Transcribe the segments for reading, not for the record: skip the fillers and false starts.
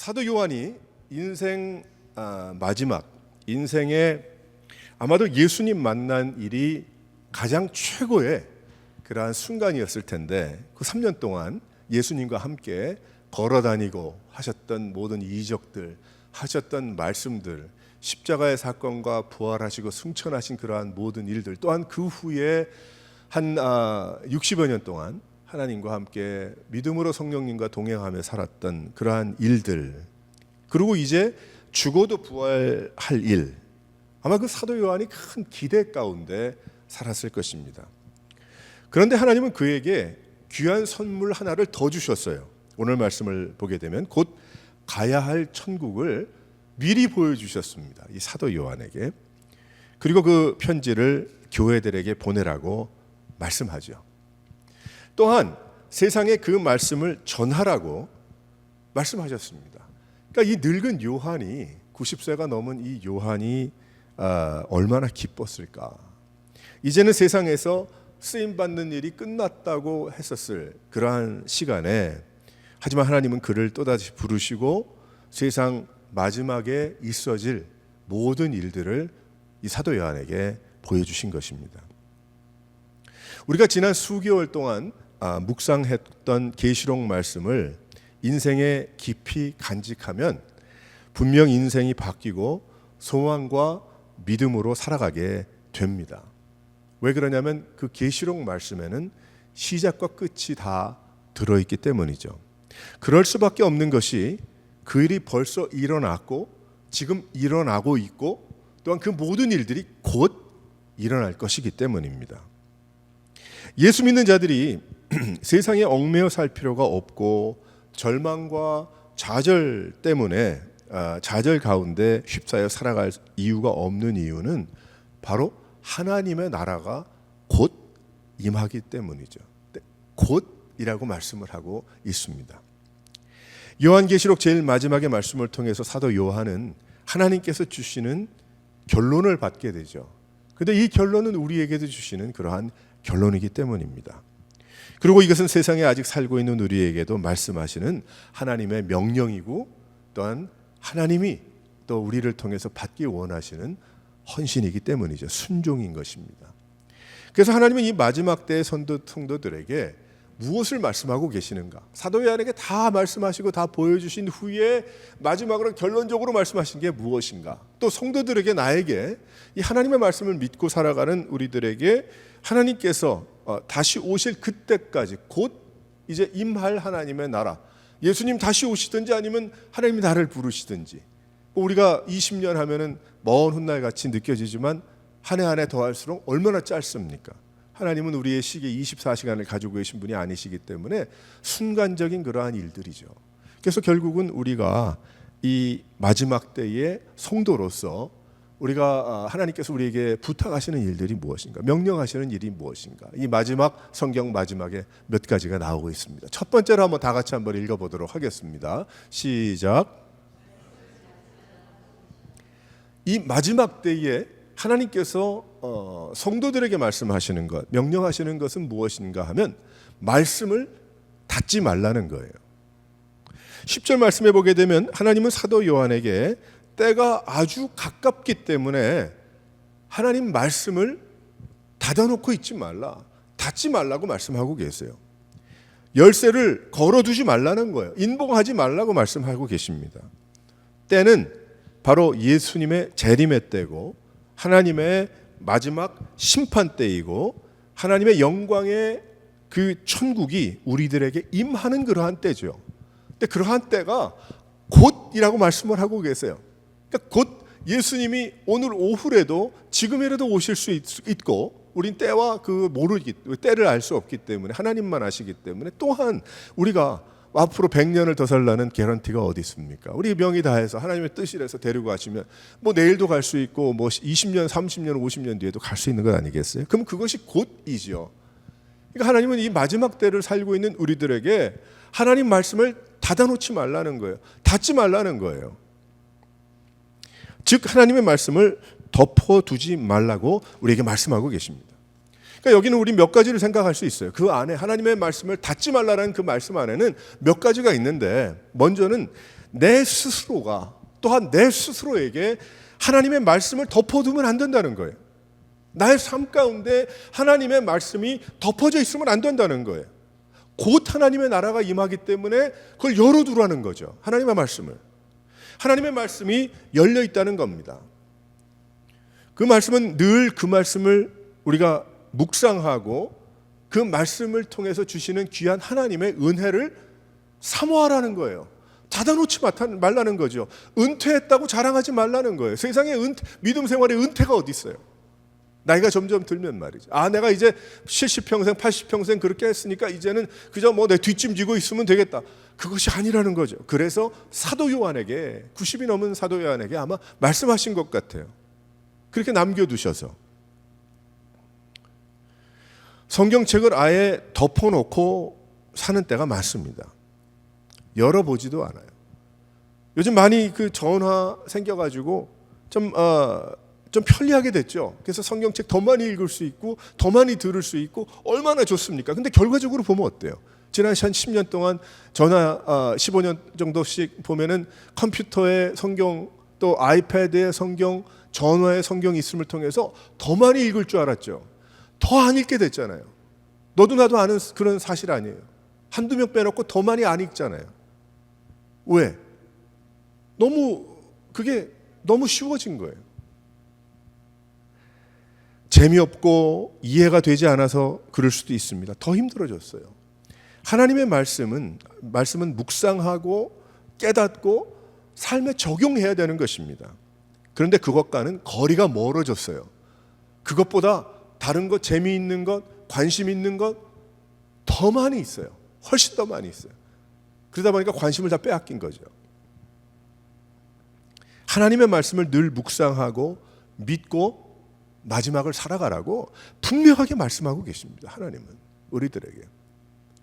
사도 요한이 인생 마지막 인생에 아마도 예수님 만난 일이 가장 최고의 그러한 순간이었을 텐데 그 3년 동안 예수님과 함께 걸어다니고 하셨던 모든 이적들, 하셨던 말씀들, 십자가의 사건과 부활하시고 승천하신 그러한 모든 일들, 또한 그 후에 한 60여 년 동안 하나님과 함께 믿음으로 성령님과 동행하며 살았던 그러한 일들, 그리고 이제 죽어도 부활할 일, 아마 그 사도 요한이 큰 기대 가운데 살았을 것입니다. 그런데 하나님은 그에게 귀한 선물 하나를 더 주셨어요. 오늘 말씀을 보게 되면 곧 가야 할 천국을 미리 보여주셨습니다. 이 사도 요한에게. 그리고 그 편지를 교회들에게 보내라고 말씀하죠. 또한 세상에 그 말씀을 전하라고 말씀하셨습니다. 그러니까 이 늙은 요한이 90세가 넘은 이 요한이 얼마나 기뻤을까. 이제는 세상에서 쓰임받는 일이 끝났다고 했었을 그러한 시간에, 하지만 하나님은 그를 또다시 부르시고 세상 마지막에 있어질 모든 일들을 이 사도 요한에게 보여주신 것입니다. 우리가 지난 수개월 동안 묵상했던 계시록 말씀을 인생에 깊이 간직하면 분명 인생이 바뀌고 소망과 믿음으로 살아가게 됩니다. 왜 그러냐면 그 계시록 말씀에는 시작과 끝이 다 들어있기 때문이죠. 그럴 수밖에 없는 것이 그 일이 벌써 일어났고 지금 일어나고 있고 또한 그 모든 일들이 곧 일어날 것이기 때문입니다. 예수 믿는 자들이 세상에 얽매여 살 필요가 없고 절망과 좌절 때문에 좌절 가운데 휩싸여 살아갈 이유가 없는 이유는 바로 하나님의 나라가 곧 임하기 때문이죠. 곧이라고 말씀을 하고 있습니다. 요한계시록 제일 마지막의 말씀을 통해서 사도 요한은 하나님께서 주시는 결론을 받게 되죠. 그런데 이 결론은 우리에게도 주시는 그러한 결론이기 때문입니다. 그리고 이것은 세상에 아직 살고 있는 우리에게도 말씀하시는 하나님의 명령이고 또한 하나님이 또 우리를 통해서 받기 원하시는 헌신이기 때문이죠. 순종인 것입니다. 그래서 하나님은 이 마지막 때의 성도들에게 무엇을 말씀하고 계시는가? 사도 요한에게 다 말씀하시고 다 보여주신 후에 마지막으로 결론적으로 말씀하신 게 무엇인가? 또 성도들에게, 나에게 이 하나님의 말씀을 믿고 살아가는 우리들에게 하나님께서 다시 오실 그때까지 곧 이제 임할 하나님의 나라, 예수님 다시 오시든지 아니면 하나님이 나를 부르시든지, 우리가 20년 하면은 먼 훗날 같이 느껴지지만 한 해 한 해 더할수록 얼마나 짧습니까? 하나님은 우리의 시계 24시간을 가지고 계신 분이 아니시기 때문에 순간적인 그러한 일들이죠. 그래서 결국은 우리가 이 마지막 때의 성도로서 우리가 하나님께서 우리에게 부탁하시는 일들이 무엇인가, 명령하시는 일이 무엇인가, 이 마지막 성경 마지막에 몇 가지가 나오고 있습니다. 첫 번째로 한번 다 같이 한번 읽어보도록 하겠습니다. 시작. 이 마지막 때에 하나님께서 성도들에게 말씀하시는 것, 명령하시는 것은 무엇인가 하면 말씀을 닫지 말라는 거예요. 10절 말씀해 보게 되면 하나님은 사도 요한에게 때가 아주 가깝기 때문에 하나님 말씀을 닫아놓고 있지 말라, 닫지 말라고 말씀하고 계세요. 열쇠를 걸어두지 말라는 거예요. 인봉하지 말라고 말씀하고 계십니다. 때는 바로 예수님의 재림의 때고 하나님의 마지막 심판 때이고 하나님의 영광의 그 천국이 우리들에게 임하는 그러한 때죠. 근데 그러한 때가 곧이라고 말씀을 하고 계세요. 그러니까 곧 예수님이 오늘 오후라도 지금이라도 오실 수 있고, 우린 때와 때를 알 수 없기 때문에 하나님만 아시기 때문에, 또한 우리가 앞으로 100년을 더 살라는 개런티가 어디 있습니까? 우리 명의 다해서 하나님의 뜻이라서 데리고 가시면 뭐 내일도 갈 수 있고 뭐 20년, 30년, 50년 뒤에도 갈 수 있는 것 아니겠어요? 그럼 그것이 곧이죠. 그러니까 하나님은 이 마지막 때를 살고 있는 우리들에게 하나님 말씀을 닫아놓지 말라는 거예요. 닫지 말라는 거예요. 즉 하나님의 말씀을 덮어두지 말라고 우리에게 말씀하고 계십니다. 그러니까 여기는 우리 몇 가지를 생각할 수 있어요. 그 안에 하나님의 말씀을 닫지 말라는 그 말씀 안에는 몇 가지가 있는데, 먼저는 내 스스로가 또한 내 스스로에게 하나님의 말씀을 덮어두면 안 된다는 거예요. 나의 삶 가운데 하나님의 말씀이 덮어져 있으면 안 된다는 거예요. 곧 하나님의 나라가 임하기 때문에 그걸 열어두라는 거죠. 하나님의 말씀을. 하나님의 말씀이 열려 있다는 겁니다. 그 말씀은 늘 그 말씀을 우리가 묵상하고 그 말씀을 통해서 주시는 귀한 하나님의 은혜를 사모하라는 거예요. 닫아놓지 말라는 거죠. 은퇴했다고 자랑하지 말라는 거예요. 세상에 믿음 생활에 은퇴가 어디 있어요? 나이가 점점 들면 말이죠. 내가 이제 70평생 80평생 그렇게 했으니까 이제는 그저 뭐 내 뒷짐지고 있으면 되겠다. 그것이 아니라는 거죠. 그래서 사도 요한에게 90이 넘은 사도 요한에게 아마 말씀하신 것 같아요. 그렇게 남겨두셔서 성경책을 아예 덮어놓고 사는 때가 많습니다. 열어보지도 않아요. 요즘 많이 그 전화 생겨가지고 좀 편리하게 됐죠. 그래서 성경책 더 많이 읽을 수 있고 더 많이 들을 수 있고 얼마나 좋습니까? 근데 결과적으로 보면 어때요? 지난 한 10년 동안 전화 15년 정도씩 보면은 컴퓨터에 성경 또 아이패드에 성경 전화에 성경이 있음을 통해서 더 많이 읽을 줄 알았죠. 더 안 읽게 됐잖아요. 너도 나도 아는 그런 사실 아니에요. 한두 명 빼놓고 더 많이 안 읽잖아요. 왜? 그게 너무 쉬워진 거예요. 재미없고 이해가 되지 않아서 그럴 수도 있습니다. 더 힘들어졌어요. 하나님의 말씀은 묵상하고 깨닫고 삶에 적용해야 되는 것입니다. 그런데 그것과는 거리가 멀어졌어요. 그것보다 다른 것, 재미있는 것, 관심 있는 것 더 많이 있어요. 훨씬 더 많이 있어요. 그러다 보니까 관심을 다 빼앗긴 거죠. 하나님의 말씀을 늘 묵상하고 믿고 마지막을 살아가라고 분명하게 말씀하고 계십니다. 하나님은 우리들에게.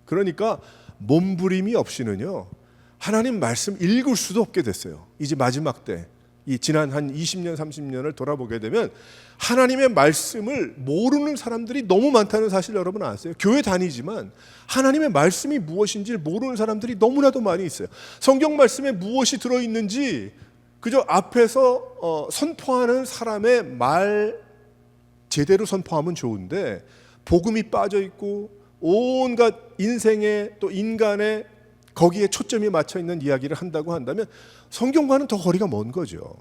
그러니까 몸부림이 없이는요 하나님 말씀 읽을 수도 없게 됐어요. 이제 마지막 때 이 지난 한 20년 30년을 돌아보게 되면 하나님의 말씀을 모르는 사람들이 너무 많다는 사실 여러분 아세요? 교회 다니지만 하나님의 말씀이 무엇인지를 모르는 사람들이 너무나도 많이 있어요. 성경 말씀에 무엇이 들어있는지 그저 앞에서 선포하는 사람의 말 제대로 선포하면 좋은데 복음이 빠져 있고 온갖 인생의 또 인간의 거기에 초점이 맞춰 있는 이야기를 한다고 한다면 성경과는 더 거리가 먼 거죠.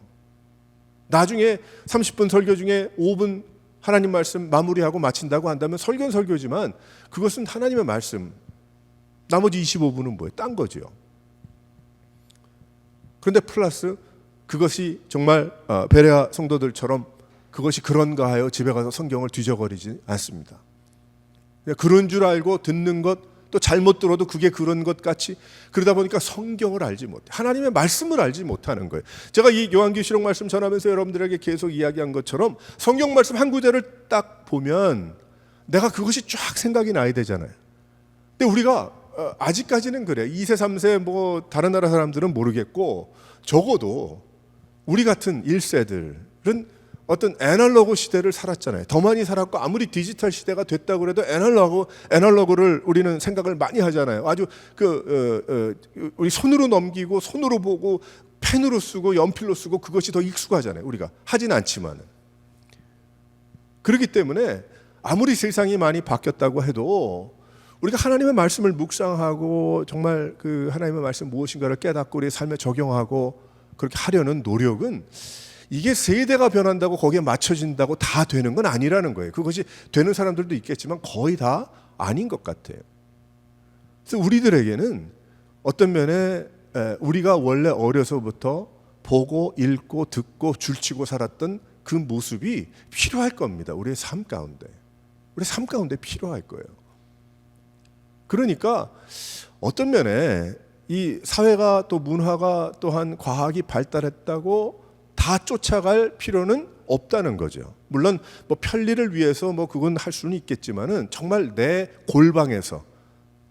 나중에 30분 설교 중에 5분 하나님 말씀 마무리하고 마친다고 한다면 설교는 설교지만 그것은 하나님의 말씀, 나머지 25분은 뭐예요? 딴 거죠. 그런데 플러스 그것이 정말 베레아 성도들처럼 그것이 그런가 하여 집에 가서 성경을 뒤져버리지 않습니다. 그런 줄 알고 듣는 것, 또 잘못 들어도 그게 그런 것 같이 그러다 보니까 성경을 알지 못해, 하나님의 말씀을 알지 못하는 거예요. 제가 이 요한계시록 말씀 전하면서 여러분들에게 계속 이야기한 것처럼 성경 말씀 한 구절을 딱 보면 내가 그것이 쫙 생각이 나야 되잖아요. 근데 우리가 아직까지는 그래. 2세 3세 뭐 다른 나라 사람들은 모르겠고 적어도 우리 같은 1세들은 어떤 애널로그 시대를 살았잖아요. 더 많이 살았고 아무리 디지털 시대가 됐다고 그래도 애널로그를 우리는 생각을 많이 하잖아요. 아주 우리 손으로 넘기고 손으로 보고 펜으로 쓰고 연필로 쓰고 그것이 더 익숙하잖아요. 우리가 하진 않지만은. 그렇기 때문에 아무리 세상이 많이 바뀌었다고 해도 우리가 하나님의 말씀을 묵상하고 정말 그 하나님의 말씀 무엇인가를 깨닫고 우리의 삶에 적용하고 그렇게 하려는 노력은 이게 세대가 변한다고 거기에 맞춰진다고 다 되는 건 아니라는 거예요. 그것이 되는 사람들도 있겠지만 거의 다 아닌 것 같아요. 그래서 우리들에게는 어떤 면에 우리가 원래 어려서부터 보고 읽고 듣고 줄치고 살았던 그 모습이 필요할 겁니다. 우리의 삶 가운데. 우리 삶 가운데 필요할 거예요. 그러니까 어떤 면에 이 사회가 또 문화가 또한 과학이 발달했다고 다 쫓아갈 필요는 없다는 거죠. 물론 뭐 편리를 위해서 뭐 그건 할 수는 있겠지만은 정말 내 골방에서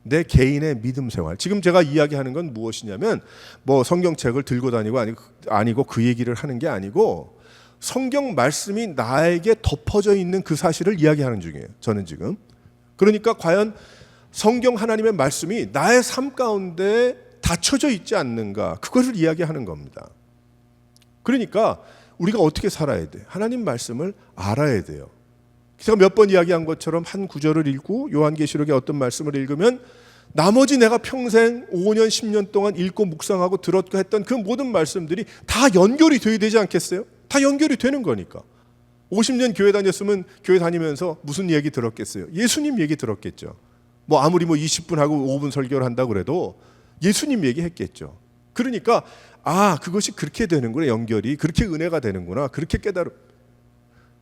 내 개인의 믿음 생활. 지금 제가 이야기하는 건 무엇이냐면 뭐 성경책을 들고 다니고 아니고 그 얘기를 하는 게 아니고 성경 말씀이 나에게 덮어져 있는 그 사실을 이야기하는 중이에요. 저는 지금. 그러니까 과연 성경 하나님의 말씀이 나의 삶 가운데 닫혀져 있지 않는가, 그것을 이야기하는 겁니다. 그러니까 우리가 어떻게 살아야 돼? 하나님 말씀을 알아야 돼요. 제가 몇 번 이야기한 것처럼 한 구절을 읽고 요한계시록의 어떤 말씀을 읽으면 나머지 내가 평생 5년 10년 동안 읽고 묵상하고 들었고 했던 그 모든 말씀들이 다 연결이 돼야 되지 않겠어요? 다 연결이 되는 거니까. 50년 교회 다녔으면 교회 다니면서 무슨 얘기 들었겠어요? 예수님 얘기 들었겠죠. 뭐 아무리 20분 하고 5분 설교를 한다고 그래도 예수님 얘기했겠죠. 그러니까 그것이 그렇게 되는구나, 연결이 그렇게 은혜가 되는구나, 그렇게 깨달음.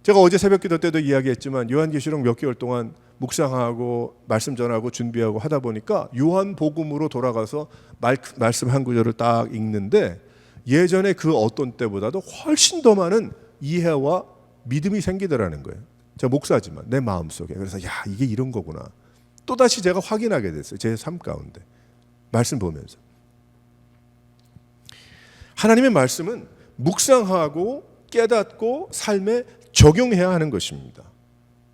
제가 어제 새벽기도 때도 이야기했지만 요한계시록 몇 개월 동안 묵상하고 말씀 전하고 준비하고 하다 보니까 요한복음으로 돌아가서 말씀 한 구절을 딱 읽는데 예전에 그 어떤 때보다도 훨씬 더 많은 이해와 믿음이 생기더라는 거예요. 제가 목사지만 내 마음속에. 그래서 이게 이런 거구나. 또다시 제가 확인하게 됐어요. 제 삶 가운데 말씀 보면서. 하나님의 말씀은 묵상하고 깨닫고 삶에 적용해야 하는 것입니다.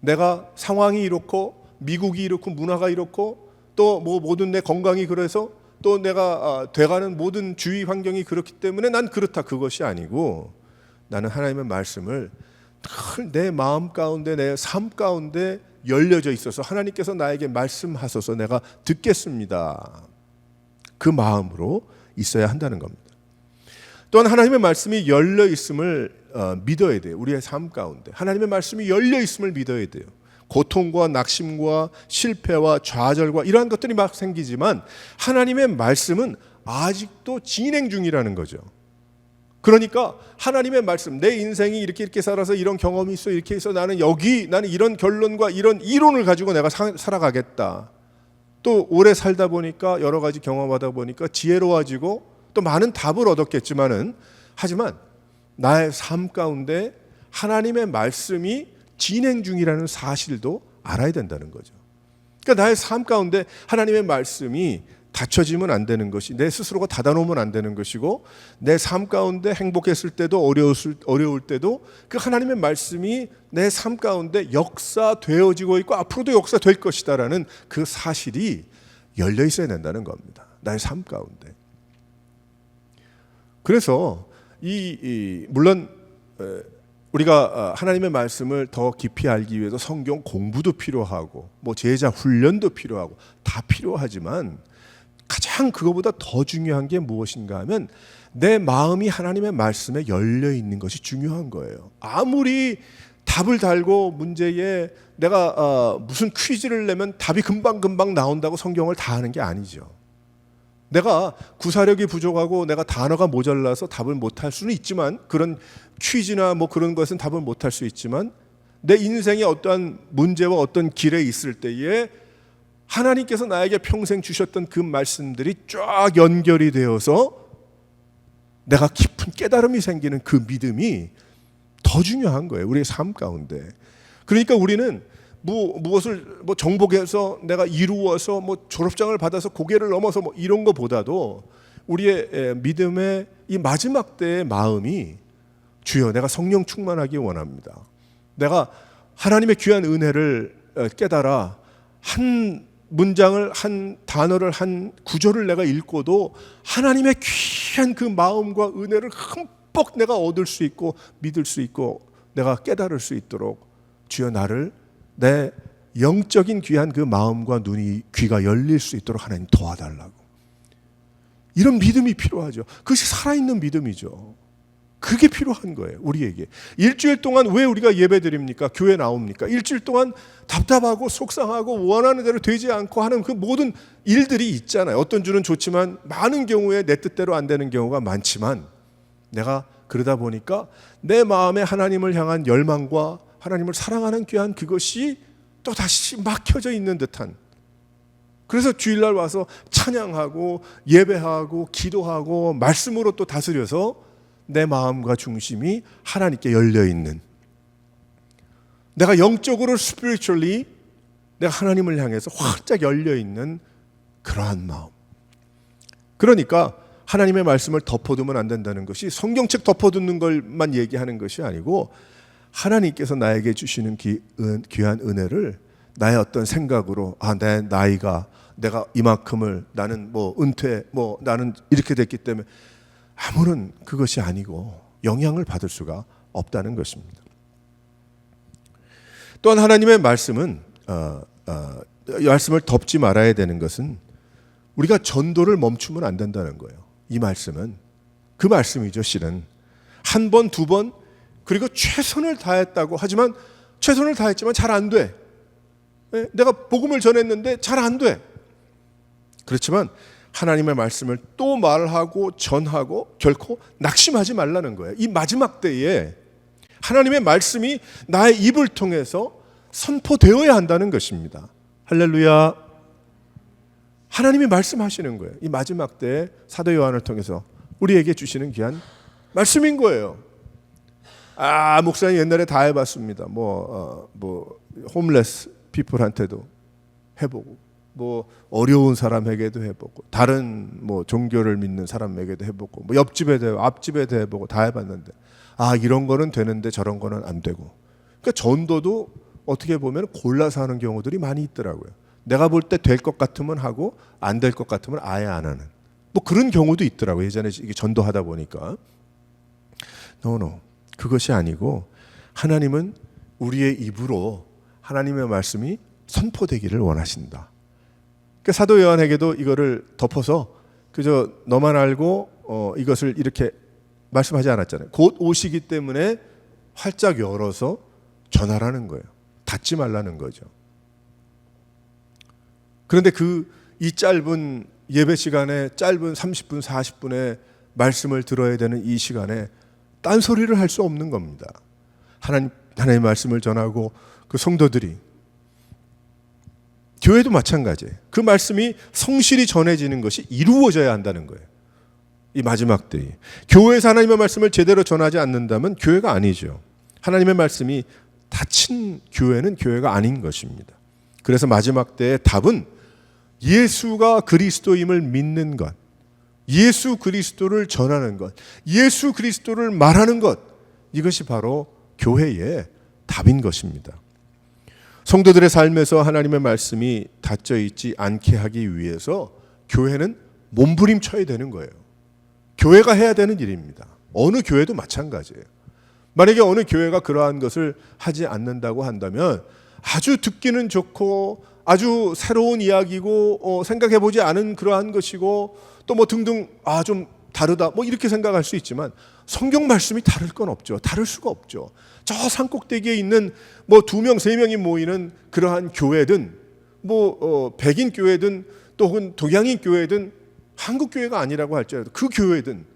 내가 상황이 이렇고 미국이 이렇고 문화가 이렇고 또 모든 내 건강이 그래서 또 내가 돼가는 모든 주위 환경이 그렇기 때문에 난 그렇다, 그것이 아니고 나는 하나님의 말씀을 내 마음 가운데 내 삶 가운데 열려져 있어서 하나님께서 나에게 말씀하소서 내가 듣겠습니다, 그 마음으로 있어야 한다는 겁니다. 또한 하나님의 말씀이 열려 있음을 믿어야 돼요. 우리의 삶 가운데 하나님의 말씀이 열려 있음을 믿어야 돼요. 고통과 낙심과 실패와 좌절과 이러한 것들이 막 생기지만 하나님의 말씀은 아직도 진행 중이라는 거죠. 그러니까 하나님의 말씀, 내 인생이 이렇게 살아서 이런 경험이 있어, 이렇게 해서 나는 이런 결론과 이런 이론을 가지고 내가 살아가겠다. 또 오래 살다 보니까 여러 가지 경험하다 보니까 지혜로워지고 또 많은 답을 얻었겠지만은, 하지만 나의 삶 가운데 하나님의 말씀이 진행 중이라는 사실도 알아야 된다는 거죠. 그러니까 나의 삶 가운데 하나님의 말씀이 닫혀지면 안 되는 것이, 내 스스로가 닫아놓으면 안 되는 것이고, 내 삶 가운데 행복했을 때도 어려울 때도 그 하나님의 말씀이 내 삶 가운데 역사되어지고 있고 앞으로도 역사될 것이다라는 그 사실이 열려 있어야 된다는 겁니다. 나의 삶 가운데. 그래서 물론 우리가 하나님의 말씀을 더 깊이 알기 위해서 성경 공부도 필요하고 제자 훈련도 필요하고 다 필요하지만 가장 그거보다 더 중요한 게 무엇인가 하면 내 마음이 하나님의 말씀에 열려 있는 것이 중요한 거예요. 아무리 답을 달고 문제에 내가 무슨 퀴즈를 내면 답이 금방금방 나온다고 성경을 다 하는 게 아니죠. 내가 구사력이 부족하고 내가 단어가 모자라서 답을 못할 수는 있지만, 그런 퀴즈나 그런 것은 답을 못할 수 있지만, 내 인생의 어떠한 문제와 어떤 길에 있을 때에 하나님께서 나에게 평생 주셨던 그 말씀들이 쫙 연결이 되어서 내가 깊은 깨달음이 생기는 그 믿음이 더 중요한 거예요, 우리의 삶 가운데. 그러니까 우리는 무엇을 정복해서 내가 이루어서 졸업장을 받아서 고개를 넘어서 이런 것보다도 우리의 믿음의 이 마지막 때의 마음이, 주여 내가 성령 충만하기 원합니다. 내가 하나님의 귀한 은혜를 깨달아 한 문장을, 한 단어를, 한 구절을 내가 읽고도 하나님의 귀한 그 마음과 은혜를 흠뻑 내가 얻을 수 있고 믿을 수 있고 내가 깨달을 수 있도록 주여 나를 내 영적인 귀한 그 마음과 귀가 열릴 수 있도록 하나님 도와달라고. 이런 믿음이 필요하죠. 그것이 살아있는 믿음이죠. 그게 필요한 거예요, 우리에게. 일주일 동안 왜 우리가 예배 드립니까? 교회 나옵니까? 일주일 동안 답답하고 속상하고 원하는 대로 되지 않고 하는 그 모든 일들이 있잖아요. 어떤 주는 좋지만 많은 경우에 내 뜻대로 안 되는 경우가 많지만, 내가 그러다 보니까 내 마음에 하나님을 향한 열망과 하나님을 사랑하는 귀한 그것이 또 다시 막혀져 있는 듯한, 그래서 주일날 와서 찬양하고 예배하고 기도하고 말씀으로 또 다스려서 내 마음과 중심이 하나님께 열려 있는, 내가 영적으로 spiritually 내가 하나님을 향해서 활짝 열려 있는 그러한 마음. 그러니까 하나님의 말씀을 덮어두면 안 된다는 것이 성경책 덮어두는 것만 얘기하는 것이 아니고, 하나님께서 나에게 주시는 귀한 은혜를 나의 어떤 생각으로 내 나이가 내가 이만큼을 나는 뭐 은퇴 뭐 나는 이렇게 됐기 때문에 아무런 그것이 아니고 영향을 받을 수가 없다는 것입니다. 또한 하나님의 말씀은 말씀을 덮지 말아야 되는 것은 우리가 전도를 멈추면 안 된다는 거예요. 이 말씀은 그 말씀이죠. 실은 한 번, 두 번 그리고 최선을 다했다고 하지만 최선을 다했지만 잘 안 돼. 내가 복음을 전했는데 잘 안 돼. 그렇지만 하나님의 말씀을 또 말하고 전하고 결코 낙심하지 말라는 거예요. 이 마지막 때에 하나님의 말씀이 나의 입을 통해서 선포되어야 한다는 것입니다. 할렐루야. 하나님이 말씀하시는 거예요. 이 마지막 때에 사도 요한을 통해서 우리에게 주시는 귀한 말씀인 거예요. 목사님 옛날에 다 해봤습니다. 홈레스 피플한테도 해보고, 어려운 사람에게도 해보고, 다른 종교를 믿는 사람에게도 해보고, 옆집에도 앞집에도 해보고 다 해봤는데, 이런 거는 되는데 저런 거는 안 되고. 그러니까 전도도 어떻게 보면 골라서 하는 경우들이 많이 있더라고요. 내가 볼 때 될 것 같으면 하고 안 될 것 같으면 아예 안 하는. 그런 경우도 있더라고요. 예전에 이게 전도하다 보니까. No. 그것이 아니고 하나님은 우리의 입으로 하나님의 말씀이 선포되기를 원하신다. 그러니까 사도 요한에게도 이거를 덮어서 그저 너만 알고 이것을 이렇게 말씀하지 않았잖아요. 곧 오시기 때문에 활짝 열어서 전하라는 거예요. 닫지 말라는 거죠. 그런데 이 짧은 예배 시간에 짧은 30분, 40분의 말씀을 들어야 되는 이 시간에 딴소리를 할 수 없는 겁니다. 하나님의 말씀을 전하고 그 성도들이 교회도 마찬가지예요. 그 말씀이 성실히 전해지는 것이 이루어져야 한다는 거예요. 이 마지막 때에 교회에서 하나님의 말씀을 제대로 전하지 않는다면 교회가 아니죠. 하나님의 말씀이 닫힌 교회는 교회가 아닌 것입니다. 그래서 마지막 때의 답은 예수가 그리스도임을 믿는 것, 예수 그리스도를 전하는 것, 예수 그리스도를 말하는 것, 이것이 바로 교회의 답인 것입니다. 성도들의 삶에서 하나님의 말씀이 닫혀 있지 않게 하기 위해서 교회는 몸부림쳐야 되는 거예요. 교회가 해야 되는 일입니다. 어느 교회도 마찬가지예요. 만약에 어느 교회가 그러한 것을 하지 않는다고 한다면 아주 듣기는 좋고 아주 새로운 이야기고 생각해보지 않은 그러한 것이고 또 등등 좀 다르다 이렇게 생각할 수 있지만 성경 말씀이 다를 건 없죠. 다를 수가 없죠. 저 산꼭대기에 있는 2명, 3명이 모이는 그러한 교회든 백인 교회든 또 혹은 동양인 교회든 한국 교회가 아니라고 할지라도 그 교회든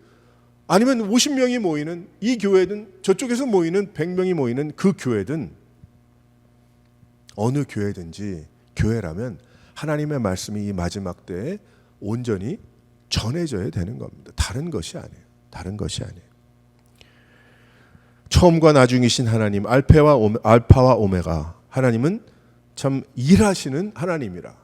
아니면 50명이 모이는 이 교회든 저쪽에서 모이는 100명이 모이는 그 교회든 어느 교회든지 교회라면 하나님의 말씀이 이 마지막 때에 온전히 전해져야 되는 겁니다. 다른 것이 아니에요. 다른 것이 아니에요. 처음과 나중이신 하나님, 알파와 오메가, 하나님은 참 일하시는 하나님이라.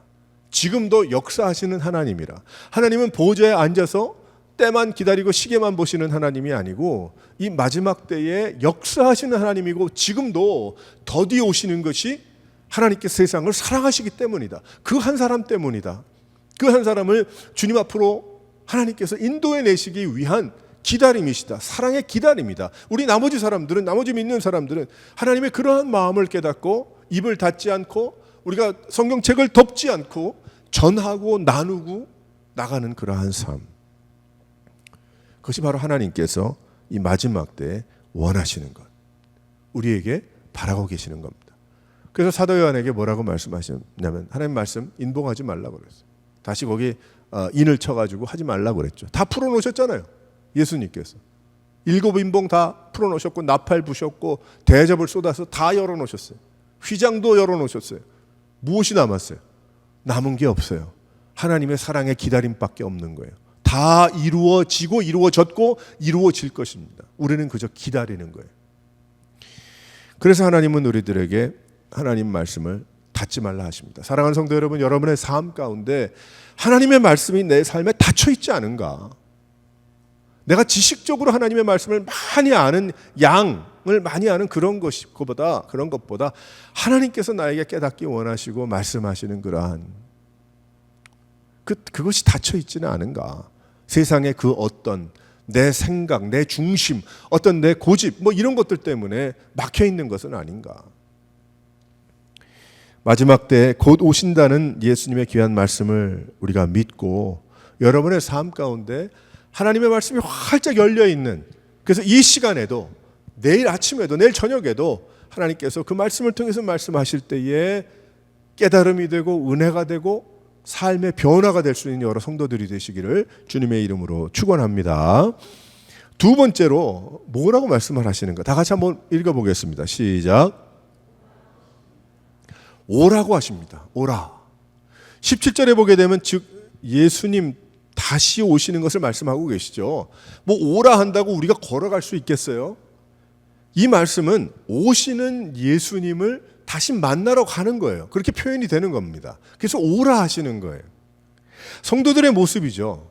지금도 역사하시는 하나님이라. 하나님은 보좌에 앉아서 때만 기다리고 시계만 보시는 하나님이 아니고 이 마지막 때에 역사하시는 하나님이고 지금도 더디 오시는 것이 하나님께서 세상을 사랑하시기 때문이다. 그 한 사람 때문이다. 그 한 사람을 주님 앞으로 하나님께서 인도해 내시기 위한 기다림이시다. 사랑의 기다림이다. 우리 나머지 사람들은, 나머지 믿는 사람들은 하나님의 그러한 마음을 깨닫고 입을 닫지 않고 우리가 성경책을 덮지 않고 전하고 나누고 나가는 그러한 삶. 그것이 바로 하나님께서 이 마지막 때에 원하시는 것. 우리에게 바라고 계시는 겁니다. 그래서 사도 요한에게 뭐라고 말씀하셨냐면 하나님 말씀 인봉하지 말라고 그랬어요. 다시 거기 인을 쳐가지고 하지 말라고 그랬죠. 다 풀어놓으셨잖아요. 예수님께서. 7인봉 다 풀어놓으셨고 나팔 부셨고 대접을 쏟아서 다 열어놓으셨어요. 휘장도 열어놓으셨어요. 무엇이 남았어요? 남은 게 없어요. 하나님의 사랑의 기다림밖에 없는 거예요. 다 이루어지고 이루어졌고 이루어질 것입니다. 우리는 그저 기다리는 거예요. 그래서 하나님은 우리들에게 하나님 말씀을 닫지 말라 하십니다. 사랑하는 성도 여러분, 여러분의 삶 가운데 하나님의 말씀이 내 삶에 닫혀 있지 않은가? 내가 지식적으로 하나님의 말씀을 많이 아는 양을 많이 아는 그런 것보다 하나님께서 나에게 깨닫기 원하시고 말씀하시는 그러한 그것이 닫혀 있지는 않은가? 세상의 그 어떤 내 생각, 내 중심, 어떤 내 고집 뭐 이런 것들 때문에 막혀 있는 것은 아닌가? 마지막 때 곧 오신다는 예수님의 귀한 말씀을 우리가 믿고 여러분의 삶 가운데 하나님의 말씀이 활짝 열려 있는, 그래서 이 시간에도 내일 아침에도 내일 저녁에도 하나님께서 그 말씀을 통해서 말씀하실 때에 깨달음이 되고 은혜가 되고 삶의 변화가 될 수 있는 여러 성도들이 되시기를 주님의 이름으로 축원합니다. 두 번째로 뭐라고 말씀을 하시는가? 다 같이 한번 읽어보겠습니다. 시작. 오라고 하십니다. 오라. 17절에 보게 되면 즉 예수님 다시 오시는 것을 말씀하고 계시죠. 뭐 오라 한다고 우리가 걸어갈 수 있겠어요? 이 말씀은 오시는 예수님을 다시 만나러 가는 거예요. 그렇게 표현이 되는 겁니다. 그래서 오라 하시는 거예요. 성도들의 모습이죠.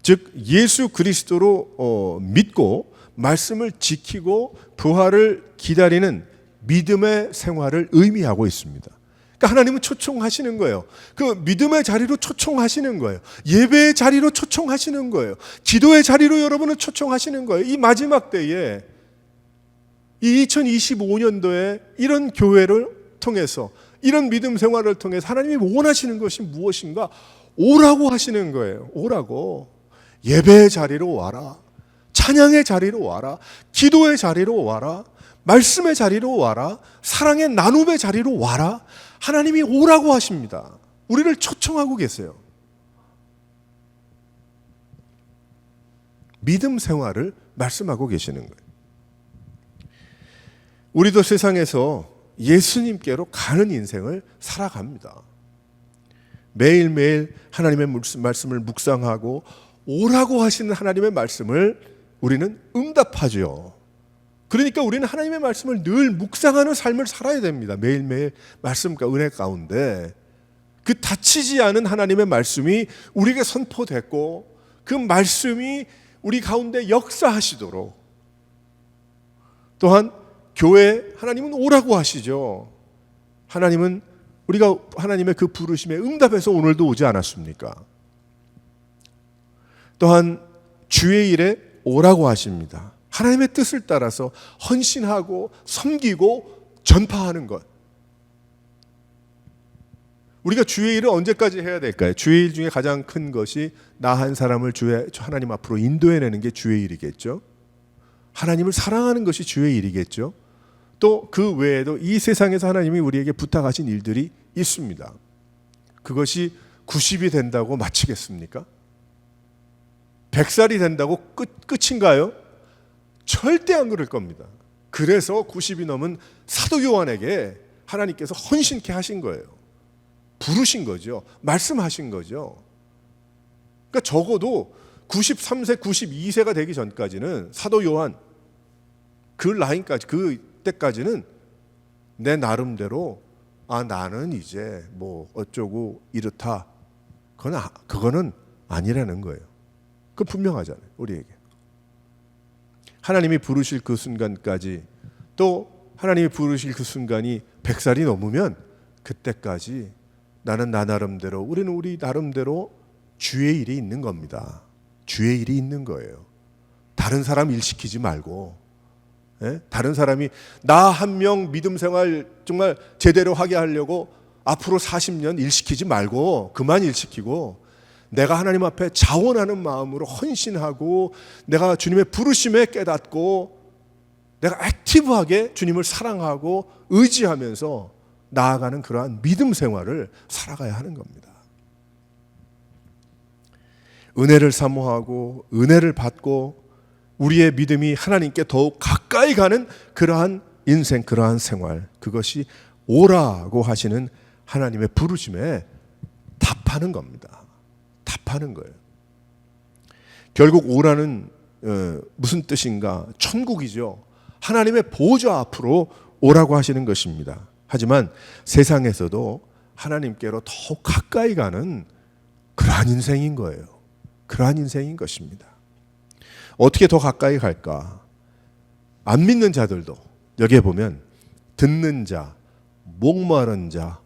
즉 예수 그리스도로 믿고 말씀을 지키고 부활을 기다리는 믿음의 생활을 의미하고 있습니다. 그러니까 하나님은 초청하시는 거예요. 그 믿음의 자리로 초청하시는 거예요. 예배의 자리로 초청하시는 거예요. 기도의 자리로 여러분을 초청하시는 거예요. 이 마지막 때에 이 2025년도에 이런 교회를 통해서 이런 믿음 생활을 통해서 하나님이 원하시는 것이 무엇인가? 오라고 하시는 거예요. 오라고. 예배의 자리로 와라. 찬양의 자리로 와라. 기도의 자리로 와라. 말씀의 자리로 와라. 사랑의 나눔의 자리로 와라. 하나님이 오라고 하십니다. 우리를 초청하고 계세요. 믿음 생활을 말씀하고 계시는 거예요. 우리도 세상에서 예수님께로 가는 인생을 살아갑니다. 매일매일 하나님의 말씀을 묵상하고 오라고 하시는 하나님의 말씀을 우리는 응답하죠. 그러니까 우리는 하나님의 말씀을 늘 묵상하는 삶을 살아야 됩니다. 매일매일 말씀과 은혜 가운데 그 닫히지 않은 하나님의 말씀이 우리에게 선포됐고 그 말씀이 우리 가운데 역사하시도록, 또한 교회 하나님은 오라고 하시죠. 하나님은 우리가 하나님의 그 부르심에 응답해서 오늘도 오지 않았습니까? 또한 주의 일에 오라고 하십니다. 하나님의 뜻을 따라서 헌신하고 섬기고 전파하는 것. 우리가 주의 일을 언제까지 해야 될까요? 주의 일 중에 가장 큰 것이 나 한 사람을 하나님 앞으로 인도해내는 게 주의 일이겠죠. 하나님을 사랑하는 것이 주의 일이겠죠. 또 그 외에도 이 세상에서 하나님이 우리에게 부탁하신 일들이 있습니다. 그것이 90이 된다고 마치겠습니까? 100살이 된다고 끝인가요? 절대 안 그럴 겁니다. 그래서 90이 넘은 사도 요한에게 하나님께서 헌신케 하신 거예요. 부르신 거죠. 말씀하신 거죠. 그러니까 적어도 93세, 92세가 되기 전까지는 사도 요한 그 라인까지, 그 때까지는 내 나름대로 나는 이제 뭐 어쩌고 이렇다. 그거는 아니라는 거예요. 그건 분명하잖아요. 우리에게. 하나님이 부르실 그 순간까지, 또 하나님이 부르실 그 순간이 100살이 넘으면 그때까지 나는 나 나름대로, 우리는 우리 나름대로 주의 일이 있는 겁니다. 주의 일이 있는 거예요. 다른 사람 일 시키지 말고, 다른 사람이 나 한 명 믿음 생활 정말 제대로 하게 하려고 앞으로 40년 일 시키지 말고 그만 일 시키고, 내가 하나님 앞에 자원하는 마음으로 헌신하고 내가 주님의 부르심에 깨닫고 내가 액티브하게 주님을 사랑하고 의지하면서 나아가는 그러한 믿음 생활을 살아가야 하는 겁니다. 은혜를 사모하고 은혜를 받고 우리의 믿음이 하나님께 더욱 가까이 가는 그러한 인생, 그러한 생활, 그것이 오라고 하시는 하나님의 부르심에 답하는 겁니다. 답하는 거예요. 결국 오라는 무슨 뜻인가? 천국이죠. 하나님의 보좌 앞으로 오라고 하시는 것입니다. 하지만 세상에서도 하나님께로 더욱 가까이 가는 그러한 인생인 거예요. 그러한 인생인 것입니다. 어떻게 더 가까이 갈까? 안 믿는 자들도 여기에 보면 듣는 자, 목마른 자,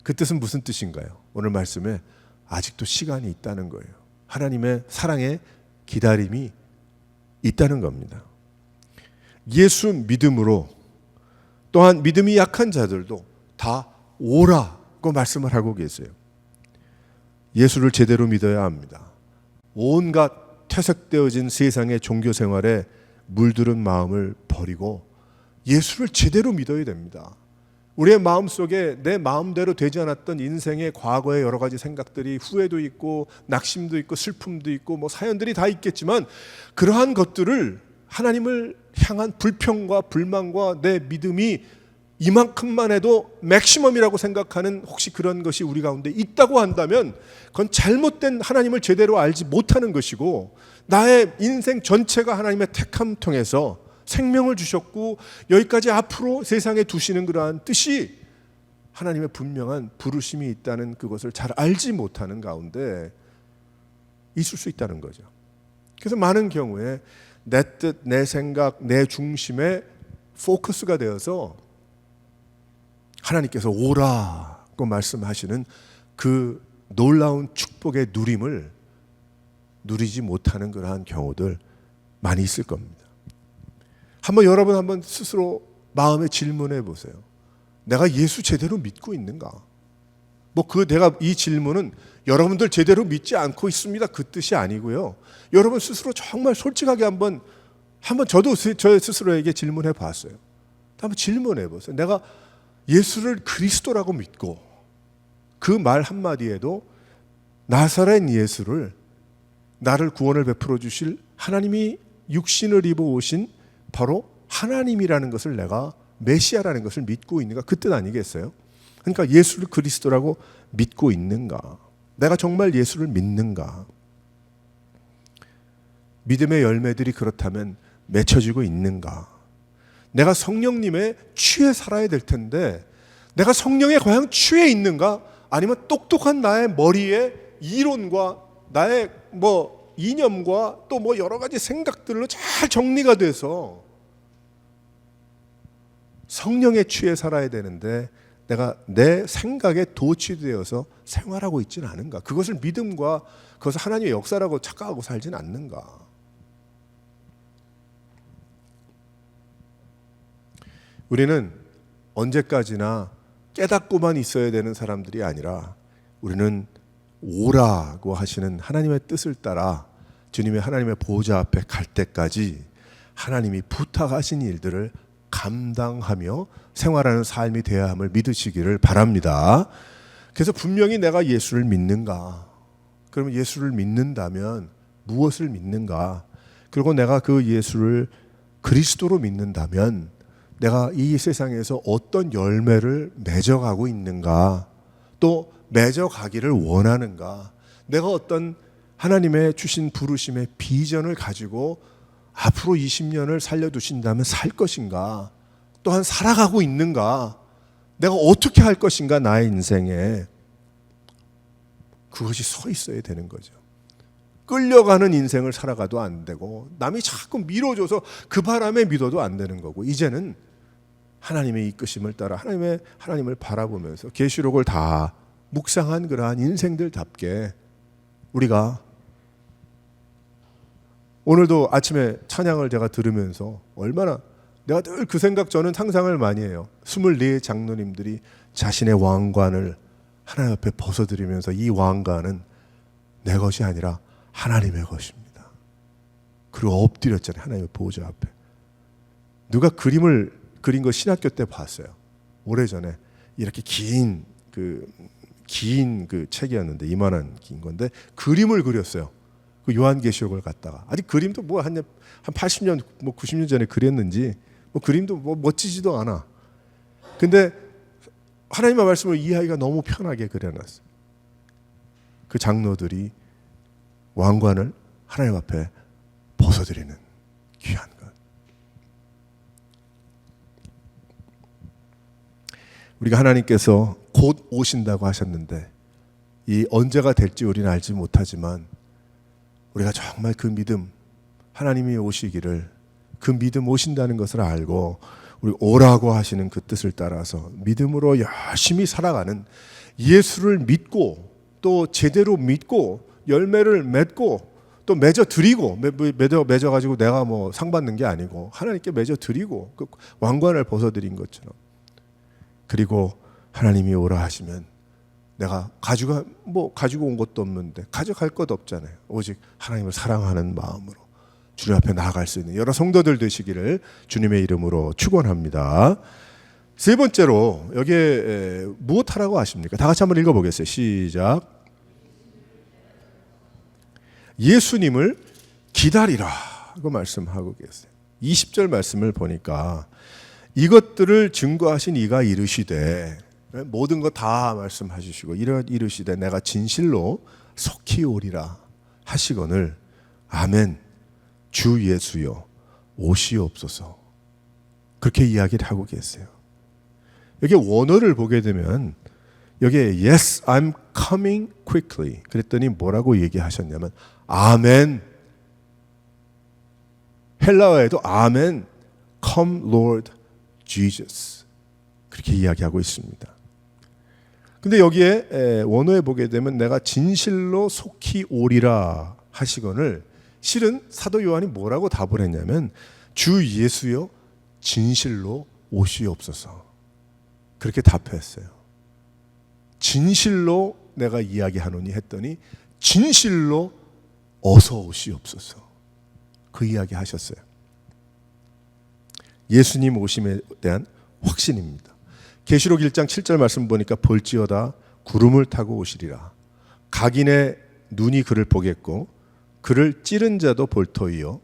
그 뜻은 무슨 뜻인가요? 오늘 말씀에 아직도 시간이 있다는 거예요. 하나님의 사랑의 기다림이 있다는 겁니다. 예수 믿음으로 또한 믿음이 약한 자들도 다 오라고 말씀을 하고 계세요. 예수를 제대로 믿어야 합니다. 온갖 퇴색되어진 세상의 종교 생활에 물들은 마음을 버리고 예수를 제대로 믿어야 됩니다. 우리의 마음속에 내 마음대로 되지 않았던 인생의 과거의 여러 가지 생각들이 후회도 있고 낙심도 있고 슬픔도 있고 뭐 사연들이 다 있겠지만 그러한 것들을 하나님을 향한 불평과 불만과 내 믿음이 이만큼만 해도 맥시멈이라고 생각하는 혹시 그런 것이 우리 가운데 있다고 한다면 그건 잘못된 하나님을 제대로 알지 못하는 것이고 나의 인생 전체가 하나님의 택함 통해서 생명을 주셨고 여기까지 앞으로 세상에 두시는 그러한 뜻이 하나님의 분명한 부르심이 있다는 그것을 잘 알지 못하는 가운데 있을 수 있다는 거죠. 그래서 많은 경우에 내 뜻, 내 생각, 내 중심에 포커스가 되어서 하나님께서 오라고 말씀하시는 그 놀라운 축복의 누림을 누리지 못하는 그러한 경우들 많이 있을 겁니다. 여러분 한번 스스로 마음에 질문해 보세요. 내가 예수 제대로 믿고 있는가? 내가 이 질문은 여러분들 제대로 믿지 않고 있습니다. 그 뜻이 아니고요. 여러분 스스로 정말 솔직하게 한번 저도 저 스스로에게 질문해 봤어요. 한번 질문해 보세요. 내가 예수를 그리스도라고 믿고 그 말 한마디에도 나사렛 예수를 나를 구원을 베풀어 주실 하나님이 육신을 입어 오신 바로 하나님이라는 것을 내가 메시아라는 것을 믿고 있는가? 그 뜻 아니겠어요? 그러니까 예수를 그리스도라고 믿고 있는가? 내가 정말 예수를 믿는가? 믿음의 열매들이 그렇다면 맺혀지고 있는가? 내가 성령님의 취해 살아야 될 텐데 내가 성령에 과연 취해 있는가? 아니면 똑똑한 나의 머리에 이론과 나의 이념과 또 여러 가지 생각들로 잘 정리가 돼서 성령에 취해 살아야 되는데 내가 내 생각에 도취되어서 생활하고 있지는 않은가? 그것을 믿음과 그것을 하나님의 역사라고 착각하고 살지는 않는가? 우리는 언제까지나 깨닫고만 있어야 되는 사람들이 아니라 우리는 오라고 하시는 하나님의 뜻을 따라 주님의 하나님의 보좌 앞에 갈 때까지 하나님이 부탁하신 일들을 감당하며 생활하는 삶이 되어야 함을 믿으시기를 바랍니다. 그래서 분명히 내가 예수를 믿는가? 그러면 예수를 믿는다면 무엇을 믿는가? 그리고 내가 그 예수를 그리스도로 믿는다면 내가 이 세상에서 어떤 열매를 맺어가고 있는가? 또 맺어가기를 원하는가? 내가 어떤 하나님의 주신 부르심의 비전을 가지고 앞으로 20년을 살려두신다면 살 것인가? 또한 살아가고 있는가? 내가 어떻게 할 것인가? 나의 인생에 그것이 서 있어야 되는 거죠. 끌려가는 인생을 살아가도 안 되고 남이 자꾸 밀어줘서 그 바람에 믿어도 안 되는 거고 이제는 하나님의 이끄심을 따라 하나님을 바라보면서 계시록을 다 묵상한 그러한 인생들답게 우리가 오늘도 아침에 찬양을 제가 들으면서 얼마나 내가 늘 그 생각 저는 상상을 많이 해요. 24 장로님들이 자신의 왕관을 하나님 앞에 벗어드리면서 이 왕관은 내 것이 아니라 하나님의 것입니다. 그리고 엎드렸잖아요. 하나님의 보좌 앞에. 누가 그림을 그린 거 신학교 때 봤어요. 오래전에 이렇게 긴 그 책이었는데 이만한 긴 건데 그림을 그렸어요. 그 요한계시록을 갖다가 아직 그림도 한 80년 90년 전에 그렸는지 그림도 멋지지도 않아. 근데 하나님의 말씀을 이해하기가 너무 편하게 그려놨어요. 그 장로들이 왕관을 하나님 앞에 벗어드리는 귀한 것. 우리가 하나님께서 곧 오신다고 하셨는데 이 언제가 될지 우리는 알지 못하지만 우리가 정말 그 믿음 하나님이 오시기를 그 믿음 오신다는 것을 알고 우리 오라고 하시는 그 뜻을 따라서 믿음으로 열심히 살아가는 예수를 믿고 또 제대로 믿고 열매를 맺고 또 맺어 드리고 맺어 가지고 내가 뭐 상 받는 게 아니고 하나님께 맺어 드리고 그 왕관을 벗어 드린 것처럼. 그리고 하나님이 오라 하시면 내가 가지고 온 것도 없는데 가져갈 것 없잖아요. 오직 하나님을 사랑하는 마음으로 주님 앞에 나아갈 수 있는 여러 성도들 되시기를 주님의 이름으로 축원합니다. 세 번째로 여기에 무엇하라고 하십니까? 다 같이 한번 읽어보겠어요. 시작. 예수님을 기다리라 고 말씀하고 계세요. 20절 말씀을 보니까 이것들을 증거하신 이가 이르시되, 모든 거 다 말씀하시고 이르시되 내가 진실로 속히 오리라 하시거늘 아멘 주 예수여 오시옵소서. 그렇게 이야기를 하고 계세요. 여기 원어를 보게 되면 여기에 Yes, I'm coming quickly 그랬더니 뭐라고 얘기하셨냐면 아멘, 헬라어에도 아멘, come Lord Jesus 그렇게 이야기하고 있습니다. 근데 여기에 원어에 보게 되면 내가 진실로 속히 오리라 하시거늘 실은 사도 요한이 뭐라고 답을 했냐면 주 예수여 진실로 오시옵소서 그렇게 답했어요. 진실로 내가 이야기하노니 했더니 진실로 어서 오시옵소서 그 이야기 하셨어요. 예수님 오심에 대한 확신입니다. 계시록 1장 7절 말씀 보니까 볼지어다 구름을 타고 오시리라. 각인의 눈이 그를 보겠고 그를 찌른 자도 볼터이요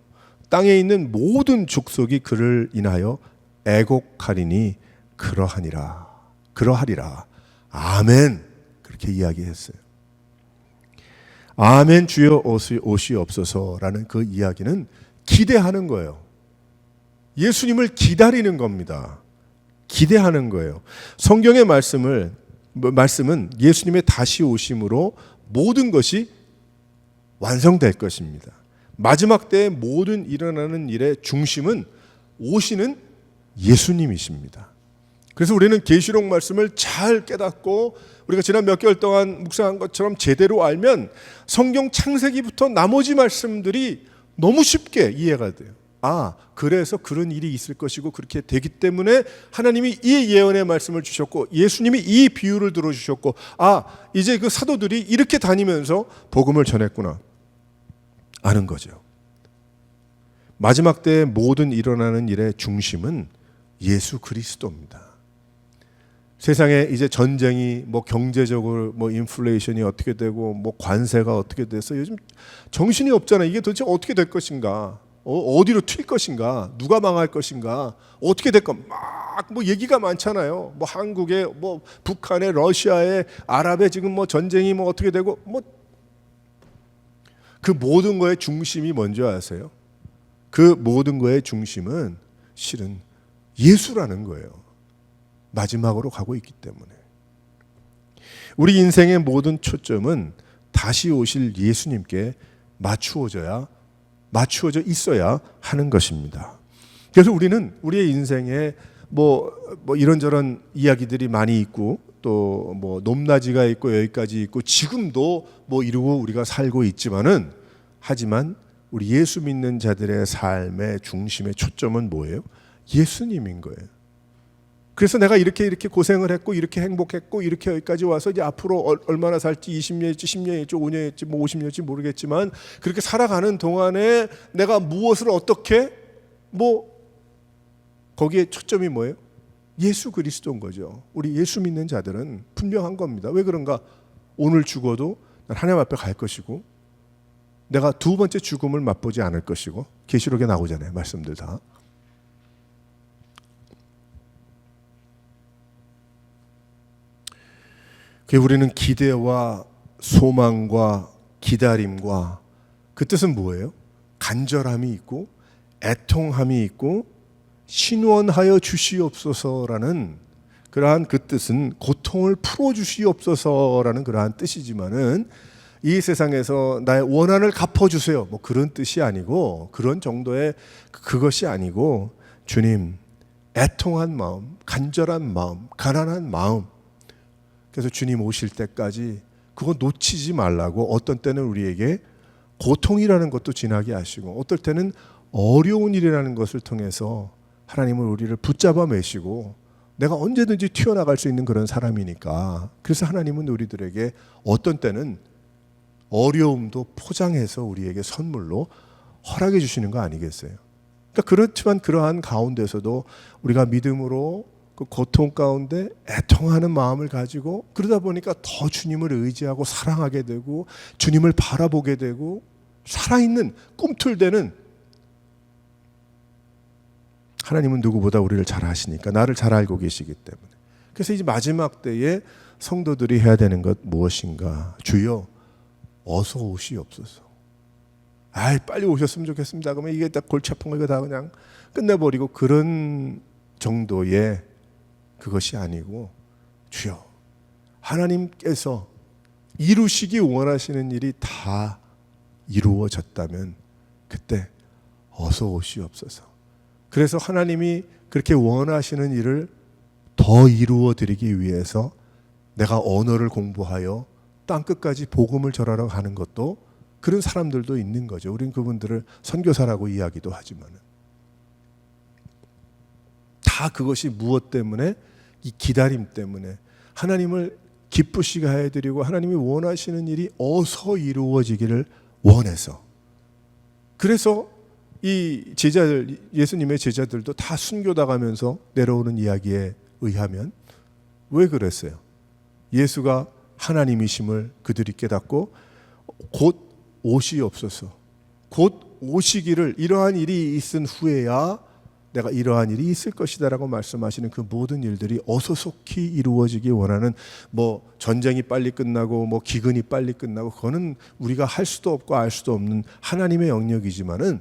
땅에 있는 모든 족속이 그를 인하여 애곡하리니 그러하리라. 아멘 그렇게 이야기했어요. 아멘 주여 오시옵소서라는 그 이야기는 기대하는 거예요. 예수님을 기다리는 겁니다. 기대하는 거예요. 성경의 말씀은 예수님의 다시 오심으로 모든 것이 완성될 것입니다. 마지막 때의 모든 일어나는 일의 중심은 오시는 예수님이십니다. 그래서 우리는 계시록 말씀을 잘 깨닫고 우리가 지난 몇 개월 동안 묵상한 것처럼 제대로 알면 성경 창세기부터 나머지 말씀들이 너무 쉽게 이해가 돼요. 그래서 그런 일이 있을 것이고 그렇게 되기 때문에 하나님이 이 예언의 말씀을 주셨고 예수님이 이 비유를 들어주셨고 이제 그 사도들이 이렇게 다니면서 복음을 전했구나 아는 거죠. 마지막 때의 모든 일어나는 일의 중심은 예수 그리스도입니다. 세상에 이제 전쟁이 경제적으로 인플레이션이 어떻게 되고 관세가 어떻게 돼서 요즘 정신이 없잖아요. 이게 도대체 어떻게 될 것인가? 어디로 튈 것인가? 누가 망할 것인가? 어떻게 될까? 막 얘기가 많잖아요. 한국에 북한에 러시아에 아랍에 지금 전쟁이 어떻게 되고 그 모든 거의 중심이 뭔지 아세요? 그 모든 거의 중심은 실은 예수라는 거예요. 마지막으로 가고 있기 때문에 우리 인생의 모든 초점은 다시 오실 예수님께 맞추어져 있어야 하는 것입니다. 그래서 우리는 우리의 인생에 이런저런 이야기들이 많이 있고 또 높낮이가 있고 여기까지 있고 지금도 이루고 우리가 살고 있지만은 하지만 우리 예수 믿는 자들의 삶의 중심의 초점은 뭐예요? 예수님인 거예요. 그래서 내가 이렇게 고생을 했고 이렇게 행복했고 이렇게 여기까지 와서 이제 앞으로 얼마나 살지 20년일지 10년일지 5년일지 50년일지 모르겠지만 그렇게 살아가는 동안에 내가 무엇을 어떻게 거기에 초점이 뭐예요? 예수 그리스도인 거죠. 우리 예수 믿는 자들은 분명한 겁니다. 왜 그런가? 오늘 죽어도 난 하나님 앞에 갈 것이고 내가 두 번째 죽음을 맛보지 않을 것이고 계시록에 나오잖아요. 말씀들 다. 우리는 기대와 소망과 기다림과 그 뜻은 뭐예요? 간절함이 있고 애통함이 있고 신원하여 주시옵소서라는 그러한 그 뜻은 고통을 풀어주시옵소서라는 그러한 뜻이지만은 이 세상에서 나의 원한을 갚아주세요 그런 뜻이 아니고 그런 정도의 그것이 아니고 주님 애통한 마음, 간절한 마음, 가난한 마음 그래서 주님 오실 때까지 그거 놓치지 말라고 어떤 때는 우리에게 고통이라는 것도 지나게 하시고 어떨 때는 어려운 일이라는 것을 통해서 하나님은 우리를 붙잡아 매시고 내가 언제든지 튀어나갈 수 있는 그런 사람이니까 그래서 하나님은 우리들에게 어떤 때는 어려움도 포장해서 우리에게 선물로 허락해 주시는 거 아니겠어요? 그러니까 그렇지만 그러한 가운데서도 우리가 믿음으로 그 고통 가운데 애통하는 마음을 가지고 그러다 보니까 더 주님을 의지하고 사랑하게 되고 주님을 바라보게 되고 살아있는 꿈틀대는 하나님은 누구보다 우리를 잘 아시니까 나를 잘 알고 계시기 때문에 그래서 이제 마지막 때에 성도들이 해야 되는 것 무엇인가? 주여 어서 오시옵소서. 아이 빨리 오셨으면 좋겠습니다. 그러면 이게 딱 골치 아픈 거 이거 다 그냥 끝내버리고 그런 정도의 그것이 아니고 주여 하나님께서 이루시기 원하시는 일이 다 이루어졌다면 그때 어서 오시옵소서. 그래서 하나님이 그렇게 원하시는 일을 더 이루어 드리기 위해서 내가 언어를 공부하여 땅끝까지 복음을 전하러 가는 것도 그런 사람들도 있는 거죠. 우리는 그분들을 선교사라고 이야기도 하지만은 다 그것이 무엇 때문에 이 기다림 때문에 하나님을 기쁘시게 해드리고 하나님이 원하시는 일이 어서 이루어지기를 원해서 그래서 이 제자들 예수님의 제자들도 다 순교당하면서 내려오는 이야기에 의하면 왜 그랬어요? 예수가 하나님이심을 그들이 깨닫고 곧 오시옵소서. 곧 오시기를 이러한 일이 있은 후에야 내가 이러한 일이 있을 것이다라고 말씀하시는 그 모든 일들이 어서 속히 이루어지기 원하는 뭐 전쟁이 빨리 끝나고 뭐 기근이 빨리 끝나고 그거는 우리가 할 수도 없고 알 수도 없는 하나님의 영역이지만은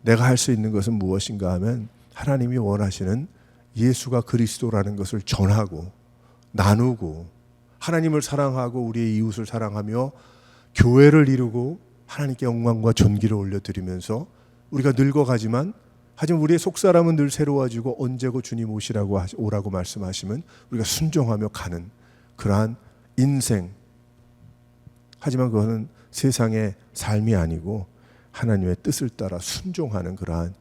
내가 할 수 있는 것은 무엇인가 하면 하나님이 원하시는 예수가 그리스도라는 것을 전하고 나누고 하나님을 사랑하고 우리의 이웃을 사랑하며 교회를 이루고 하나님께 영광과 존귀를 올려드리면서 우리가 늙어가지만 하지만 우리의 속사람은 늘 새로워지고 언제고 주님 오라고 말씀하시면 우리가 순종하며 가는 그러한 인생. 하지만 그거는 세상의 삶이 아니고 하나님의 뜻을 따라 순종하는 그러한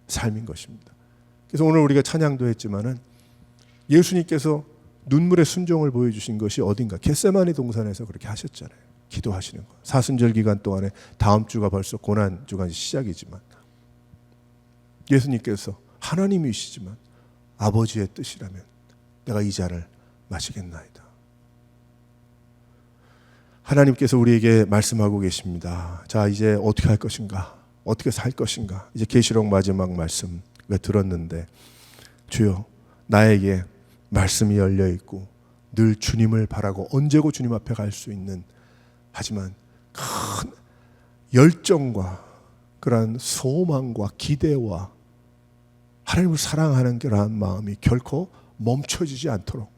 삶인 것입니다. 그래서 오늘 우리가 찬양도 했지만은 예수님께서 눈물의 순종을 보여주신 것이 어딘가 겟세마네 동산에서 그렇게 하셨잖아요. 기도하시는 거. 사순절 기간 동안에 다음 주가 벌써 고난 주간 시작이지만 예수님께서 하나님이시지만 아버지의 뜻이라면 내가 이 잔을 마시겠나이다. 하나님께서 우리에게 말씀하고 계십니다. 자, 이제 어떻게 할 것인가? 어떻게 살 것인가? 이제 계시록 마지막 말씀 들었는데 주여 나에게 말씀이 열려 있고 늘 주님을 바라고 언제고 주님 앞에 갈 수 있는 하지만 큰 열정과 그러한 소망과 기대와 하나님을 사랑하는 그러한 마음이 결코 멈춰지지 않도록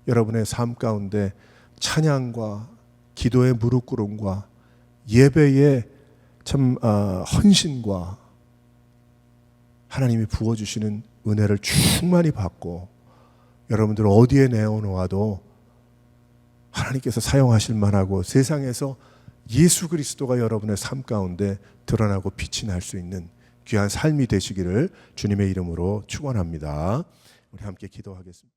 여러분의 삶 가운데 찬양과 기도의 무릎 꿇음과 예배의 참 헌신과 하나님이 부어주시는 은혜를 충만히 받고 여러분들 어디에 내어놓아도 하나님께서 사용하실 만하고 세상에서 예수 그리스도가 여러분의 삶 가운데 드러나고 빛이 날 수 있는 귀한 삶이 되시기를 주님의 이름으로 축원합니다. 우리 함께 기도하겠습니다.